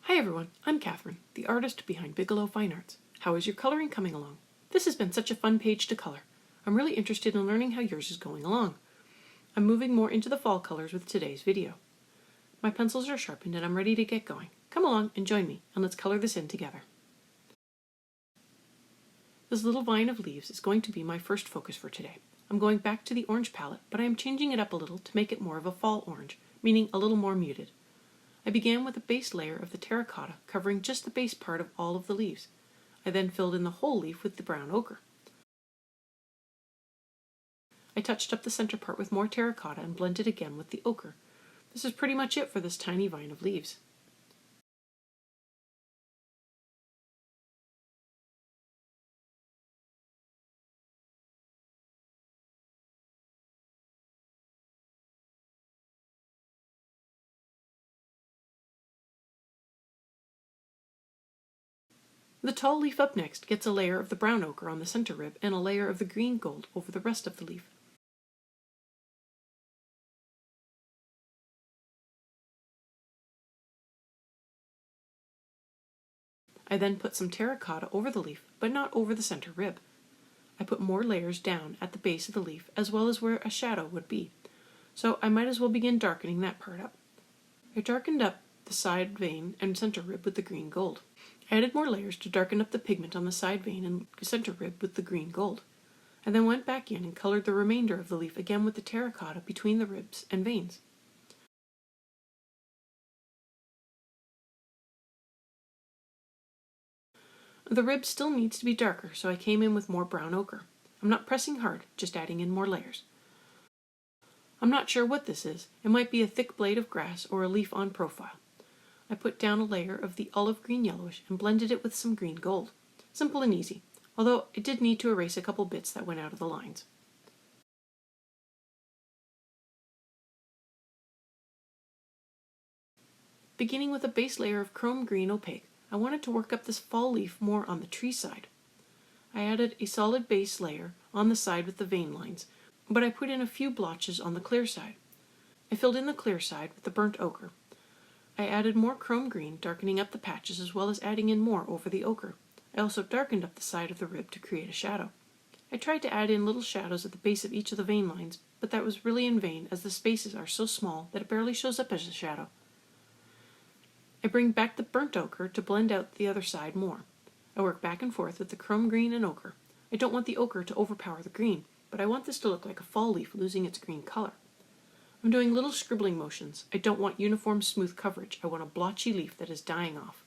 Hi everyone, I'm Catherine, the artist behind Bigelow Fine Arts. How is your coloring coming along? This has been such a fun page to color. I'm really interested in learning how yours is going along. I'm moving more into the fall colors with today's video. My pencils are sharpened and I'm ready to get going. Come along and join me and let's color this in together. This little vine of leaves is going to be my first focus for today. I'm going back to the orange palette, but I am changing it up a little to make it more of a fall orange, meaning a little more muted. I began with a base layer of the terracotta covering just the base part of all of the leaves. I then filled in the whole leaf with the brown ochre. I touched up the center part with more terracotta and blended again with the ochre. This is pretty much it for this tiny vine of leaves. The tall leaf up next gets a layer of the brown ochre on the center rib and a layer of the green gold over the rest of the leaf. I then put some terracotta over the leaf, but not over the center rib. I put more layers down at the base of the leaf as well as where a shadow would be, so I might as well begin darkening that part up. I darkened up the side vein and center rib with the green gold. I added more layers to darken up the pigment on the side vein and center rib with the green gold. I then went back in and colored the remainder of the leaf again with the terracotta between the ribs and veins. The rib still needs to be darker, so I came in with more brown ochre. I'm not pressing hard, just adding in more layers. I'm not sure what this is. It might be a thick blade of grass or a leaf on profile. I put down a layer of the olive green yellowish and blended it with some green gold. Simple and easy, although I did need to erase a couple bits that went out of the lines. Beginning with a base layer of chrome green opaque, I wanted to work up this fall leaf more on the tree side. I added a solid base layer on the side with the vein lines, but I put in a few blotches on the clear side. I filled in the clear side with the burnt ochre. I added more chrome green, darkening up the patches as well as adding in more over the ochre. I also darkened up the side of the rib to create a shadow. I tried to add in little shadows at the base of each of the vein lines, but that was really in vain as the spaces are so small that it barely shows up as a shadow. I bring back the burnt ochre to blend out the other side more. I work back and forth with the chrome green and ochre. I don't want the ochre to overpower the green, but I want this to look like a fall leaf losing its green color. I'm doing little scribbling motions. I don't want uniform smooth coverage. I want a blotchy leaf that is dying off.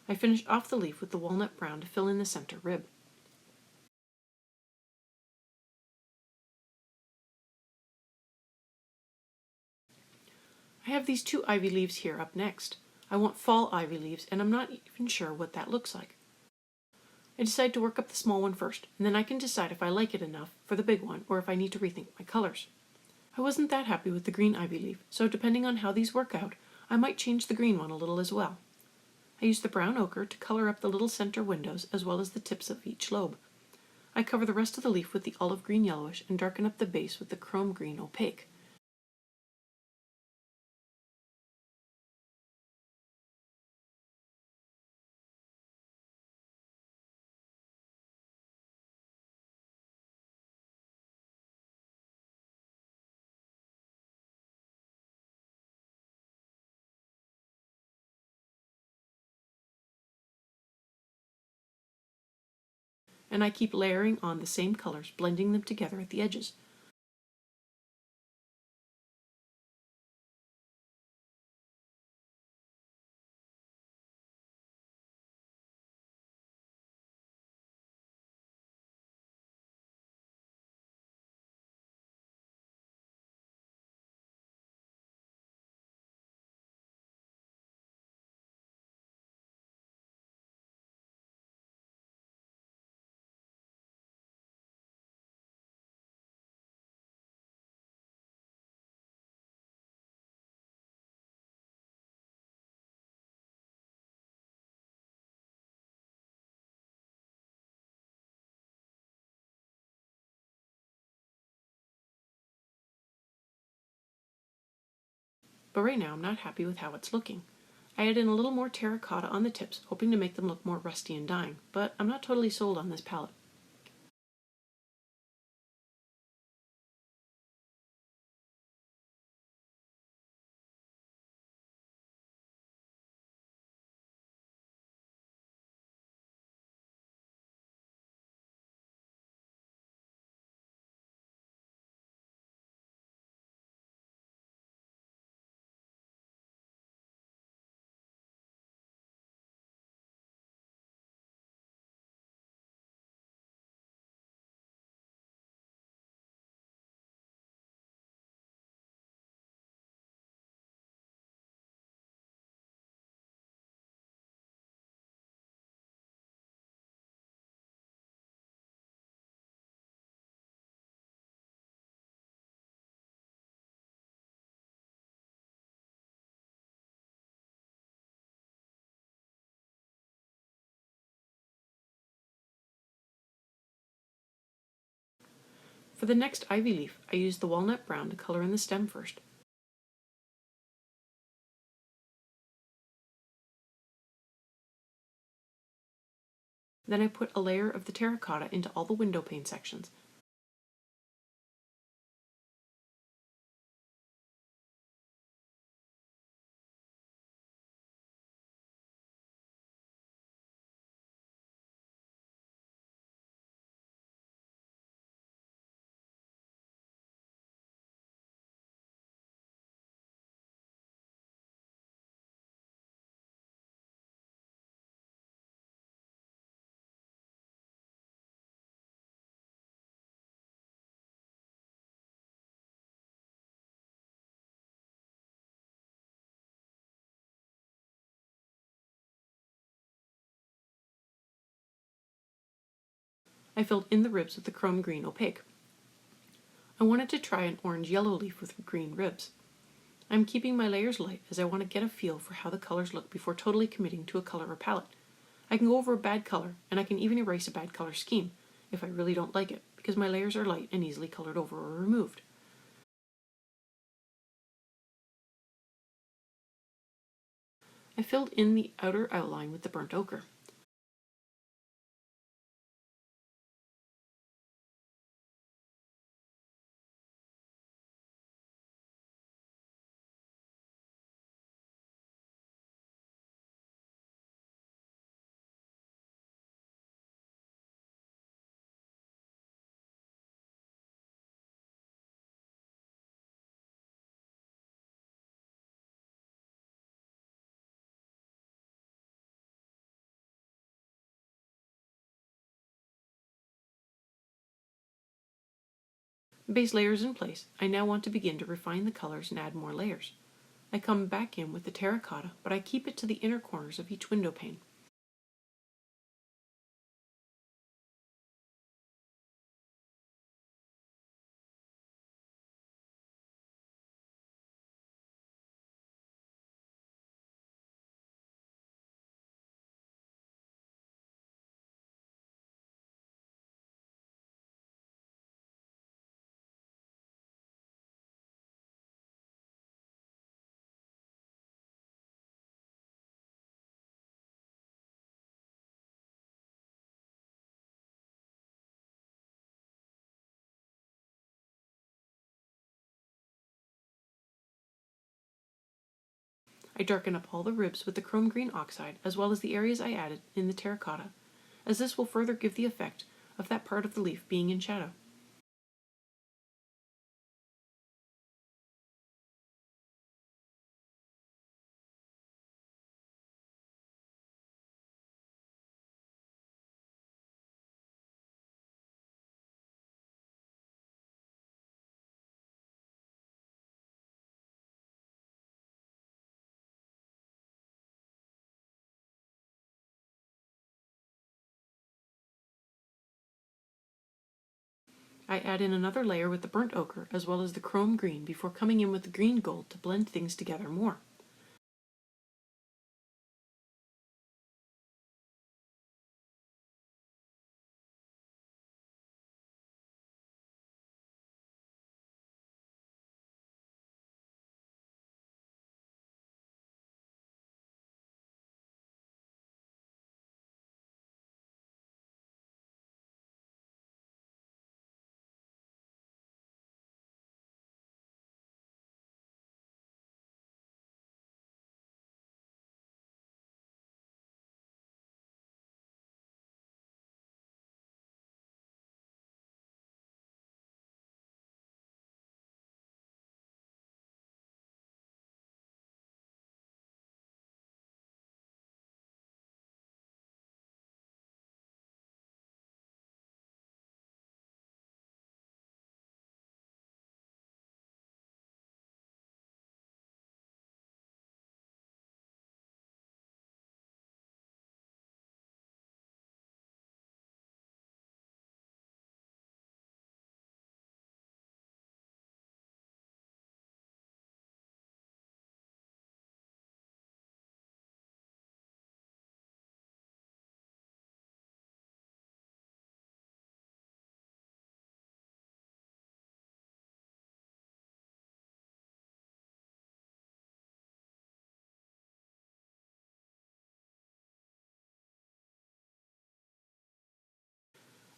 I finished off the leaf with the walnut brown to fill in the center rib. I have these two ivy leaves here up next. I want fall ivy leaves, and I'm not even sure what that looks like. I decide to work up the small one first, and then I can decide if I like it enough for the big one or if I need to rethink my colors. I wasn't that happy with the green ivy leaf, so depending on how these work out, I might change the green one a little as well. I used the brown ochre to color up the little center windows as well as the tips of each lobe. I cover the rest of the leaf with the olive green yellowish and darken up the base with the chrome green opaque. And I keep layering on the same colors, blending them together at the edges. but right now I'm not happy with how it's looking. I add in a little more terracotta on the tips, hoping to make them look more rusty and dying, but I'm not totally sold on this palette. For the next ivy leaf, I used the walnut brown to color in the stem first. Then I put a layer of the terracotta into all the window pane sections. I filled in the ribs with the chrome green opaque. I wanted to try an orange-yellow leaf with green ribs. I'm keeping my layers light as I want to get a feel for how the colors look before totally committing to a color or palette. I can go over a bad color, and I can even erase a bad color scheme if I really don't like it, because my layers are light and easily colored over or removed. I filled in the outer outline with the burnt ochre. Base layers in place, I now want to begin to refine the colors and add more layers. I come back in with the terracotta, but I keep it to the inner corners of each window pane. I darken up all the ribs with the chrome green oxide as well as the areas I added in the terracotta, as this will further give the effect of that part of the leaf being in shadow. I add in another layer with the burnt ochre as well as the chrome green before coming in with the green gold to blend things together more.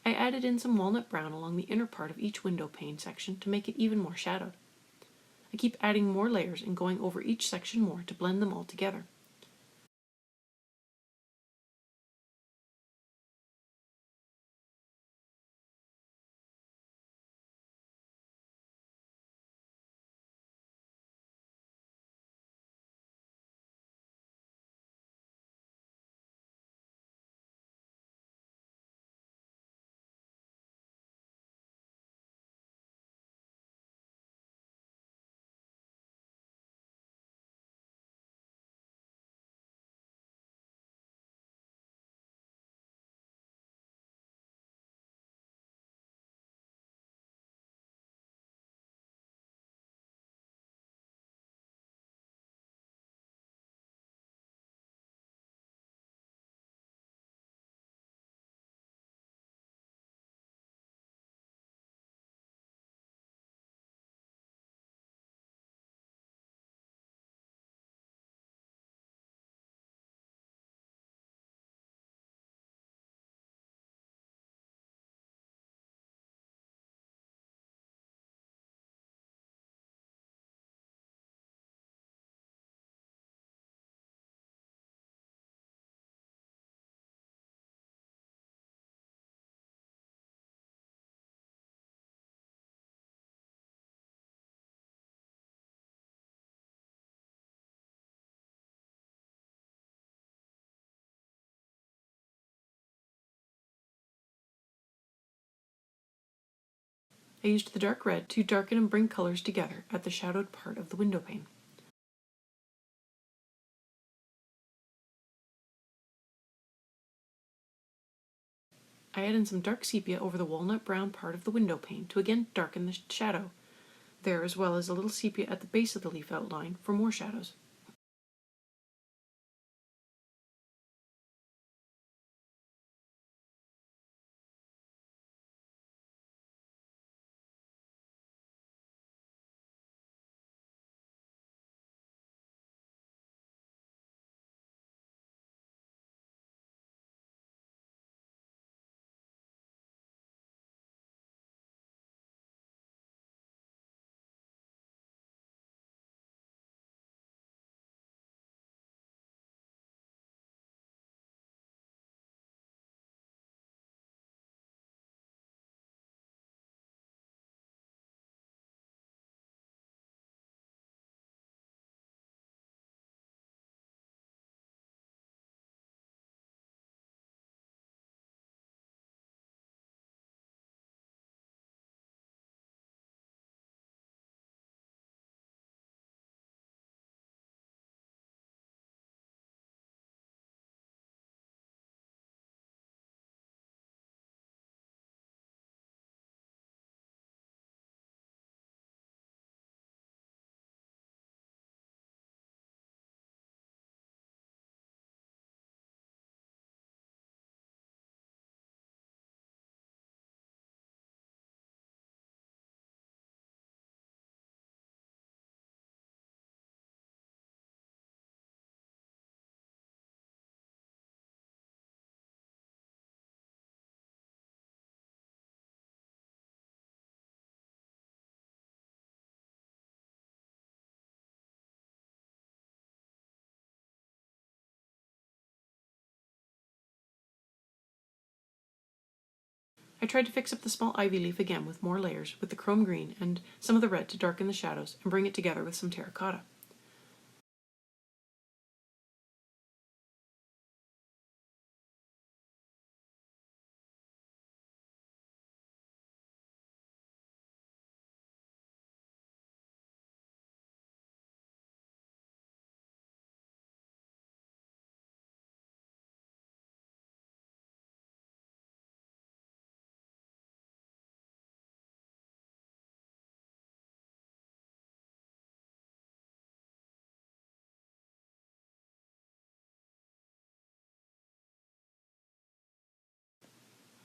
I added in some walnut brown along the inner part of each window pane section to make it even more shadowed. I keep adding more layers and going over each section more to blend them all together. I used the dark red to darken and bring colors together at the shadowed part of the window pane. I add in some dark sepia over the walnut brown part of the window pane to again darken the shadow there, as well as a little sepia at the base of the leaf outline for more shadows. I tried to fix up the small ivy leaf again with more layers with the chrome green and some of the red to darken the shadows and bring it together with some terracotta.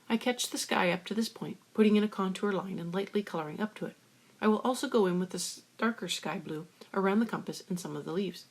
I catch the sky up to this point, putting in a contour line and lightly coloring up to it. I will also go in with this darker sky blue around the compass and some of the leaves.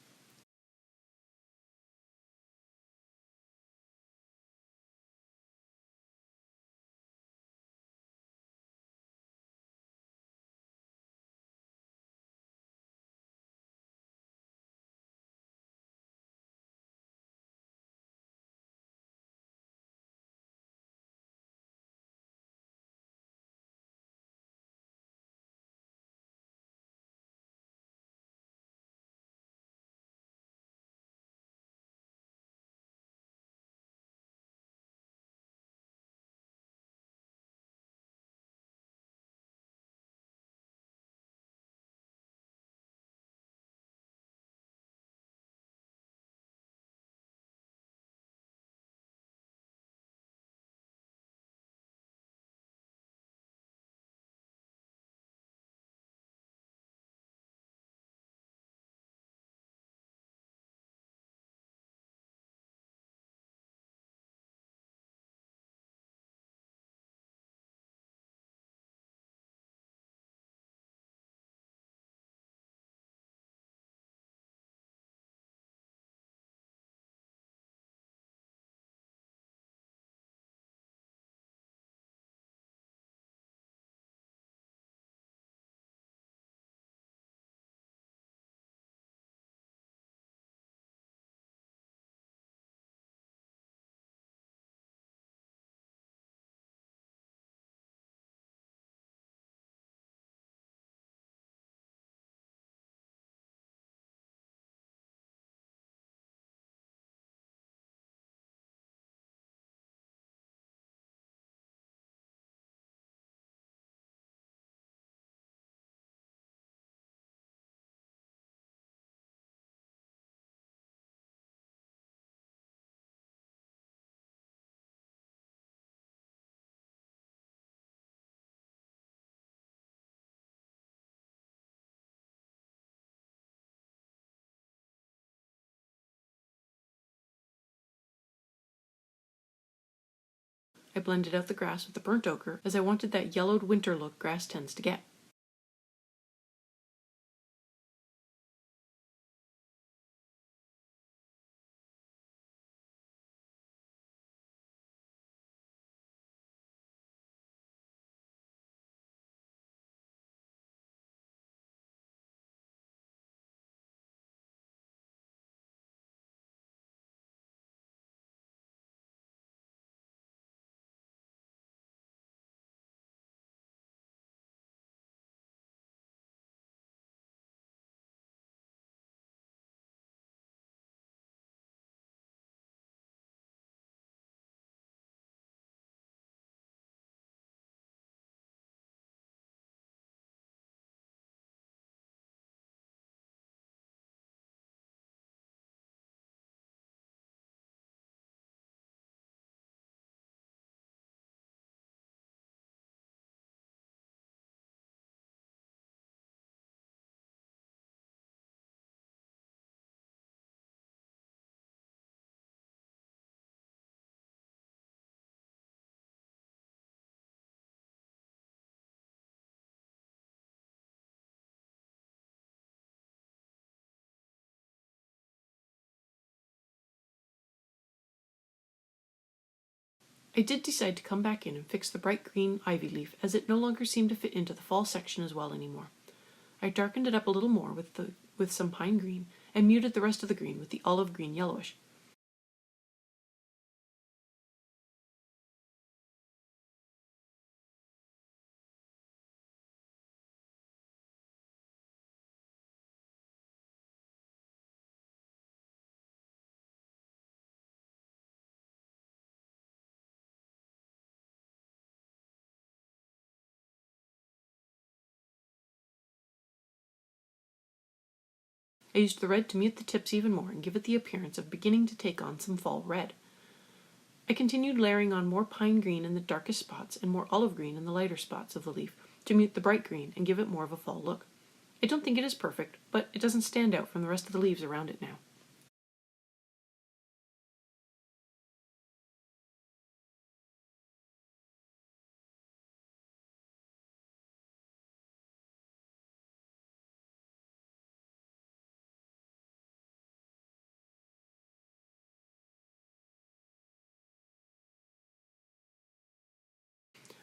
I blended out the grass with the burnt ochre, as I wanted that yellowed winter look grass tends to get. I did decide to come back in and fix the bright green ivy leaf, as it no longer seemed to fit into the fall section as well anymore. I darkened it up a little more with some pine green, and muted the rest of the green with the olive green yellowish. I used the red to mute the tips even more and give it the appearance of beginning to take on some fall red. I continued layering on more pine green in the darkest spots and more olive green in the lighter spots of the leaf to mute the bright green and give it more of a fall look. I don't think it is perfect, but it doesn't stand out from the rest of the leaves around it now.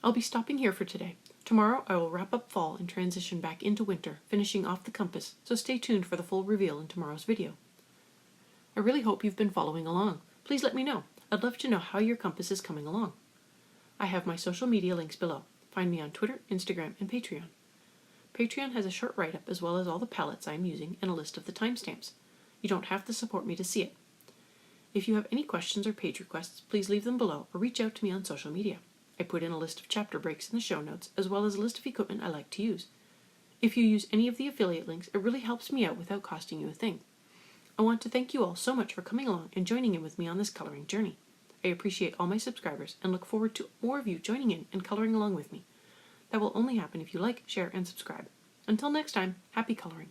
I'll be stopping here for today. Tomorrow I will wrap up fall and transition back into winter, finishing off the compass, so stay tuned for the full reveal in tomorrow's video. I really hope you've been following along. Please let me know. I'd love to know how your compass is coming along. I have my social media links below. Find me on Twitter, Instagram, and Patreon. Patreon has a short write-up as well as all the palettes I am using and a list of the timestamps. You don't have to support me to see it. If you have any questions or page requests, please leave them below or reach out to me on social media. I put in a list of chapter breaks in the show notes, as well as a list of equipment I like to use. If you use any of the affiliate links, it really helps me out without costing you a thing. I want to thank you all so much for coming along and joining in with me on this coloring journey. I appreciate all my subscribers and look forward to more of you joining in and coloring along with me. That will only happen if you like, share, and subscribe. Until next time, happy coloring.